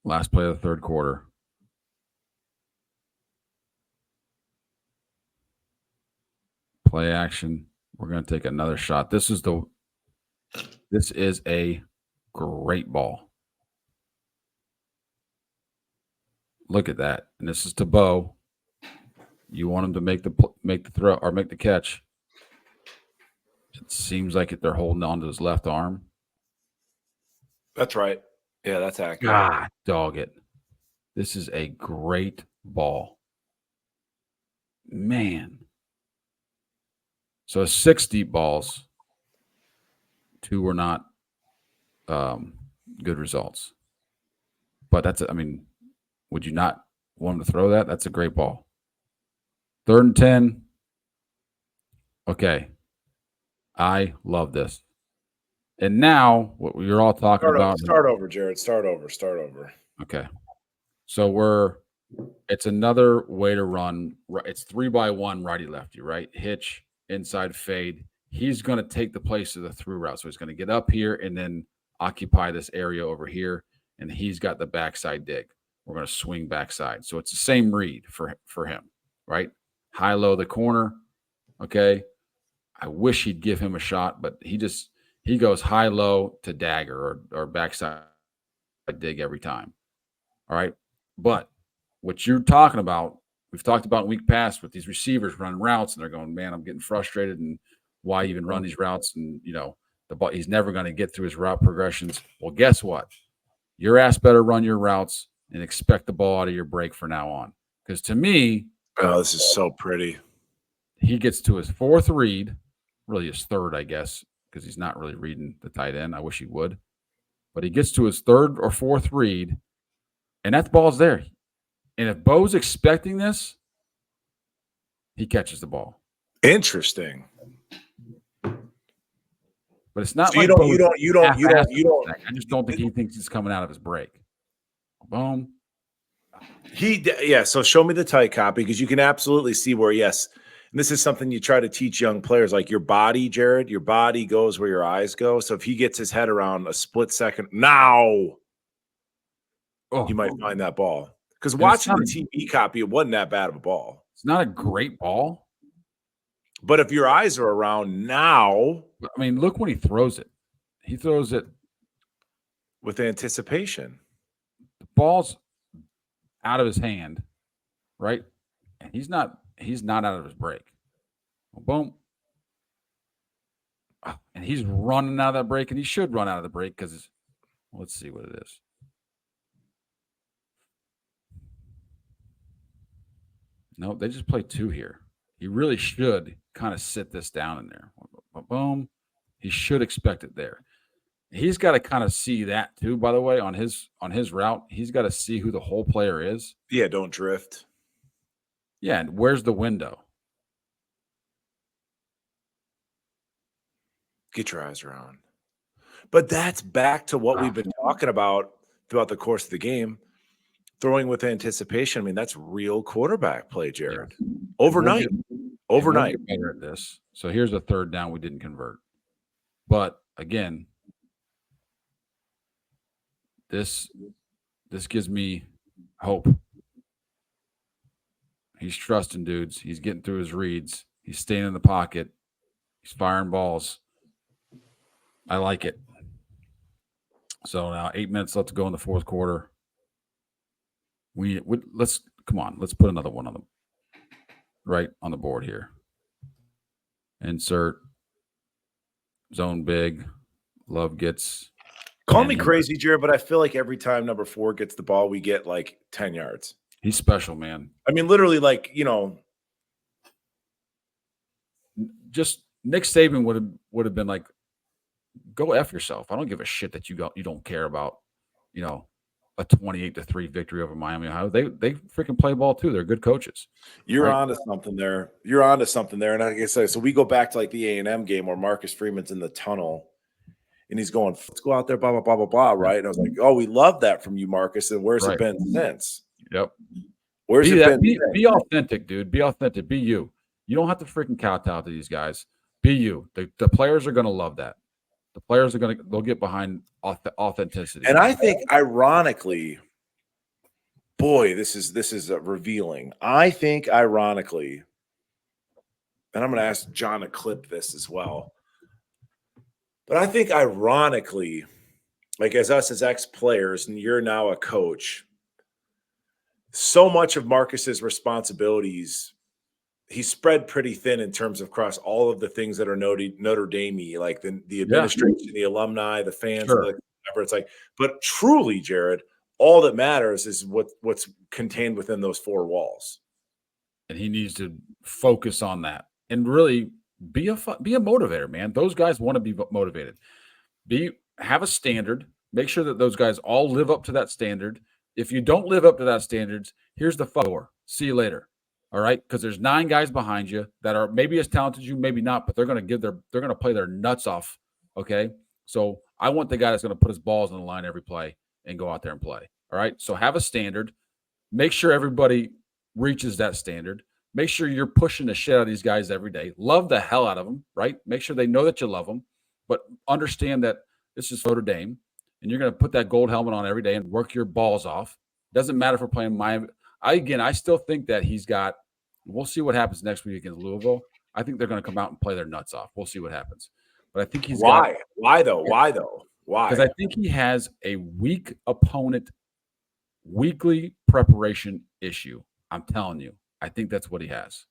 Last play of the third quarter. Play action. We're going to take another shot. This is a great ball. Look at that. And this is to Bo. You want him to make the throw or make the catch. It seems like they're holding on to his left arm. That's right. Yeah, that's accurate. God, dog it. This is a great ball. Man. So 6 deep balls. 2 were not good results. But would you not want him to throw that? That's a great ball. 3rd and 10. Okay. I love this. And now what you're all talking about. Start over, Jared. Start over. Okay. So it's another way to run. It's 3-by-1 righty lefty, right? Hitch, inside fade. He's going to take the place of the through route. So he's going to get up here and then occupy this area over here. And he's got the backside dig. We're going to swing backside. So it's the same read for him, right? High, low, the corner. Okay. I wish he'd give him a shot, but he goes high, low to dagger or backside dig every time. All right. But what you're talking about, we've talked about in week past with these receivers running routes and they're going, man, I'm getting frustrated and why even run these routes? And, the ball, he's never going to get through his route progressions. Well, guess what? Your ass better run your routes and expect the ball out of your break from now on. Because to me, this is so pretty. He gets to his 4th read, really his 3rd, I guess, because he's not really reading the tight end. I wish he would. But he gets to his 3rd or 4th read, and that ball's there. And if Bo's expecting this, he catches the ball. Interesting. But it's not so like you don't. I just don't think he thinks it's coming out of his break. Boom. So show me the tight copy because you can absolutely see where, yes, and this is something you try to teach young players, like your body, Jared, your body goes where your eyes go. So if he gets his head around a split second now, you might find that ball. Because watching the TV copy, it wasn't that bad of a ball. It's not a great ball. But if your eyes are around now. I mean, look when he throws it. He throws it with anticipation. The ball's out of his hand, right? And he's not out of his break. Boom. And he's running out of that break, and he should run out of the break because let's see what it is. No, they just play 2 here. He really should kind of sit this down in there. Boom. He should expect it there. He's got to kind of see that too, by the way, on his route. He's got to see who the whole player is. Yeah, don't drift. Yeah, and where's the window? Get your eyes around. But that's back to what we've been talking about throughout the course of the game. Throwing with anticipation. I mean, that's real quarterback play, Jared. Yeah. Overnight. We'll get better at this. So here's a 3rd down we didn't convert. But again, this gives me hope. He's trusting dudes. He's getting through his reads. He's staying in the pocket. He's firing balls. I like it. So now 8 minutes left to go in the 4th quarter. Let's put another one on the board here. Insert zone big. Love gets. Call me crazy, Jared, but I feel like every time number 4 gets the ball, we get like 10 yards. He's special, man. I mean, literally, just Nick Saban would have been like, go F yourself. I don't give a shit that you don't care about, a 28-3 victory over Miami Ohio. They freaking play ball too. They're good coaches. You're onto something there. And like I said, so we go back to like the A&M game where Marcus Freeman's in the tunnel and he's going, let's go out there, blah, blah, blah, blah, blah, right? And I was like, oh, we love that from you, Marcus. And where's it been since? Yep. Where's it been? Be authentic, dude. Be authentic. Be you. You don't have to freaking kowtow to these guys. Be you. The players are going to love that. The players they'll get behind authenticity. And I think, ironically, boy, this is revealing. I think, ironically, and I'm going to ask John to clip this as well. But I think, ironically, like as us as ex-players, and you're now a coach, so much of Marcus's responsibilities, he's spread pretty thin in terms of across all of the things that are Notre Dame, like the administration, the alumni, the fans, Sure. whatever. It's like, but truly, Jared, all that matters is what's contained within those four walls. And he needs to focus on that and really be a motivator, man. Those guys want to be motivated. Have a standard. Make sure that those guys all live up to that standard. If you don't live up to that standards, here's the door. See you later. All right, because there's 9 guys behind you that are maybe as talented as you, maybe not, but they're going to play their nuts off. Okay, so I want the guy that's going to put his balls on the line every play and go out there and play. All right, so have a standard. Make sure everybody reaches that standard. Make sure you're pushing the shit out of these guys every day. Love the hell out of them, right? Make sure they know that you love them, but understand that this is Notre Dame, and you're going to put that gold helmet on every day and work your balls off. Doesn't matter if we're playing Miami. I still think that he's got. We'll see what happens next week against Louisville. I think they're going to come out and play their nuts off. We'll see what happens. But I think he's Why though? Because I think he has a weak opponent, weekly preparation issue. I'm telling you. I think that's what he has.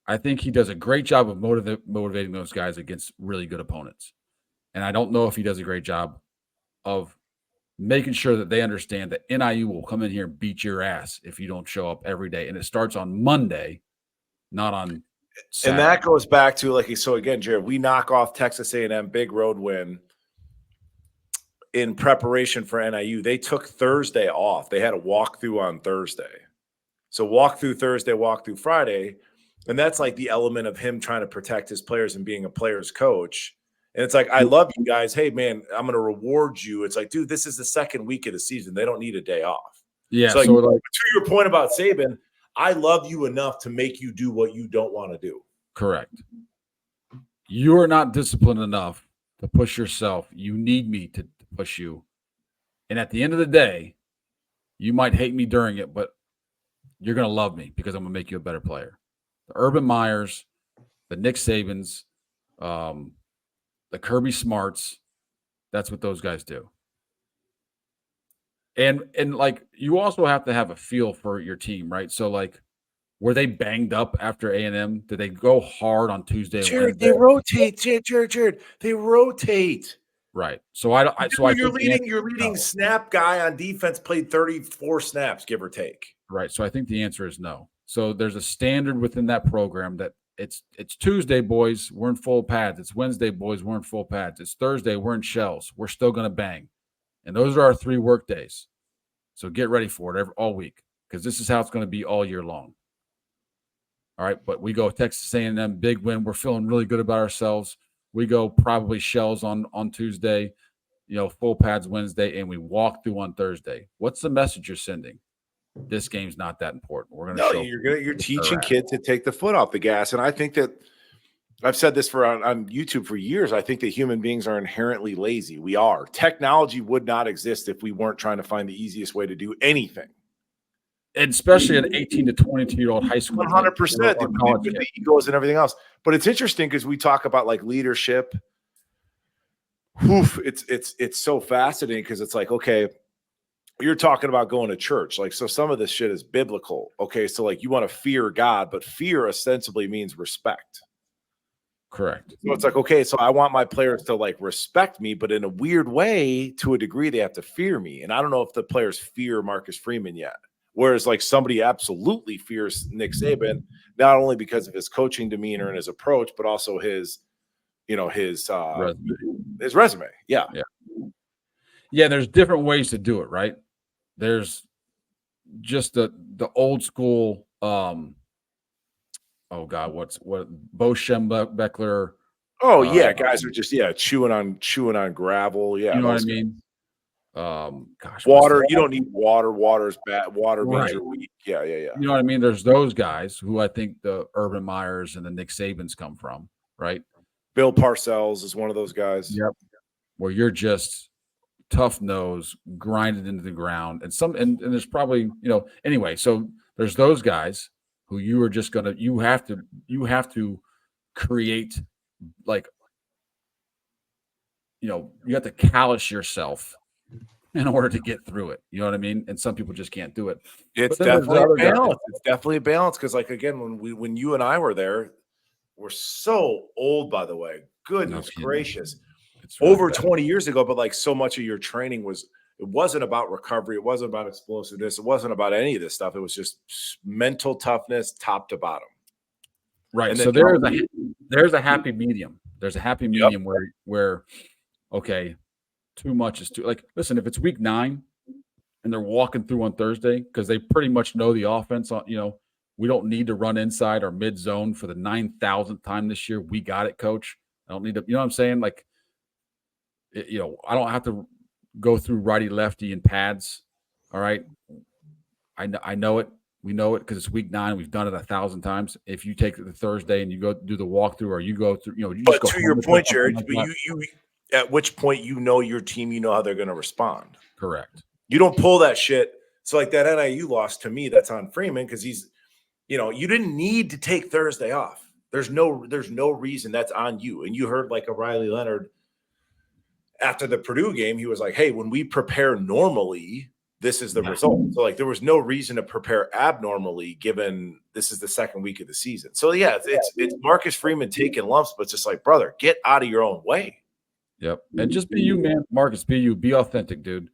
I think he does a great job of motivating those guys against really good opponents. And I don't know if he does a great job of making sure that they understand that NIU will come in here and beat your ass if you don't show up every day. And it starts on Monday, not on Saturday. And that goes back to, so again, Jared, we knock off Texas A&M, big road win in preparation for NIU. They took Thursday off. They had a walkthrough on Thursday. So walk through Thursday, walk through Friday. And that's like the element of him trying to protect his players and being a player's coach. And it's like, I love you guys. Hey, man, I'm going to reward you. It's like, dude, this is the second week of the season. They don't need a day off. Yeah. So to your point about Saban, I love you enough to make you do what you don't want to do. Correct. You are not disciplined enough to push yourself. You need me to push you. And at the end of the day, you might hate me during it, but you're going to love me because I'm going to make you a better player. The Urban Meyers, the Nick Sabans, the Kirby Smarts, that's what those guys do. And you also have to have a feel for your team, right? So were they banged up after A&M? Did they go hard on Tuesday? Jared, they rotate. Jared, they rotate. Right. Your leading snap guy on defense played 34 snaps, give or take. Right. So I think the answer is no. So there's a standard within that program that it's Tuesday, boys, we're in full pads. It's Wednesday, boys, we're in full pads. It's Thursday, we're in shells. We're still going to bang. And those are our 3 work days. So get ready for it all week because this is how it's going to be all year long. All right. But we go Texas A&M, big win. We're feeling really good about ourselves. We go probably shells on Tuesday, full pads Wednesday, and we walk through on Thursday. What's the message you're sending? This game's not that important. We're going to you're teaching kids to take the foot off the gas. And I think that I've said this on YouTube for years. I think that human beings are inherently lazy. We are. Technology would not exist if we weren't trying to find the easiest way to do anything. And especially an 18 to 22-year-old high school. 100%. The egos and everything else. But it's interesting because we talk about leadership. It's so fascinating because it's like, okay, you're talking about going to church. So some of this shit is biblical. Okay. So you want to fear God, but fear ostensibly means respect. Correct. So it's like, okay, so I want my players to respect me, but in a weird way, to a degree, they have to fear me. And I don't know if the players fear Marcus Freeman yet. Whereas somebody absolutely fears Nick Saban, not only because of his coaching demeanor and his approach, but also his resume. Yeah. Yeah. There's different ways to do it, right? There's just the old school. Oh God, what Bo Schembechler? Oh yeah, guys are just chewing on gravel. Yeah, you know what I mean. Water. You don't need water. Water's bad. Water means you're weak. Yeah. You know what I mean? There's those guys who I think the Urban Meyers and the Nick Sabans come from, right? Bill Parcells is one of those guys. Yep. Where you're just tough nose, grinded into the ground, and there's probably anyway. So there's those guys who you are just gonna you have to create like you have to callous yourself in order to get through it. You know what I mean? And some people just can't do it. It's But then there's definitely the a other guys. balance. It's definitely a balance because, like, again, when you and I were there, we're so old, by the way. Goodness kidding. gracious. It's really Over bad. 20 years ago, but like so much of your training it wasn't about recovery. It wasn't about explosiveness. It wasn't about any of this stuff. It was just mental toughness, top to bottom. Right. And So then there's a happy medium. There's a happy medium where okay, too much is too like listen, if it's week 9 and they're walking through on Thursday because they pretty much know the offense on, we don't need to run inside or mid zone for the 9,000th time this year. We got it, coach. I don't need to, you know what I'm saying? Like, I don't have to go through righty lefty and pads. All right. I know it. We know it because it's week 9. We've done it 1,000 times. If you take the Thursday and you go do the walkthrough or you go through, you just but go to your home point, or Jared, something like that. you at which point your team, how they're going to respond. Correct. You don't pull that shit. So like that NIU loss, to me, that's on Freeman because he's, you didn't need to take Thursday off. There's no reason. That's on you. And you heard like a Riley Leonard after the Purdue game, he was like, hey, when we prepare normally, this is the result. So like there was no reason to prepare abnormally given this is the second week of the season. So yeah, it's Marcus Freeman taking lumps, but it's just like, brother, get out of your own way. Yep. And just be you, man. Marcus, be you. Be authentic, dude.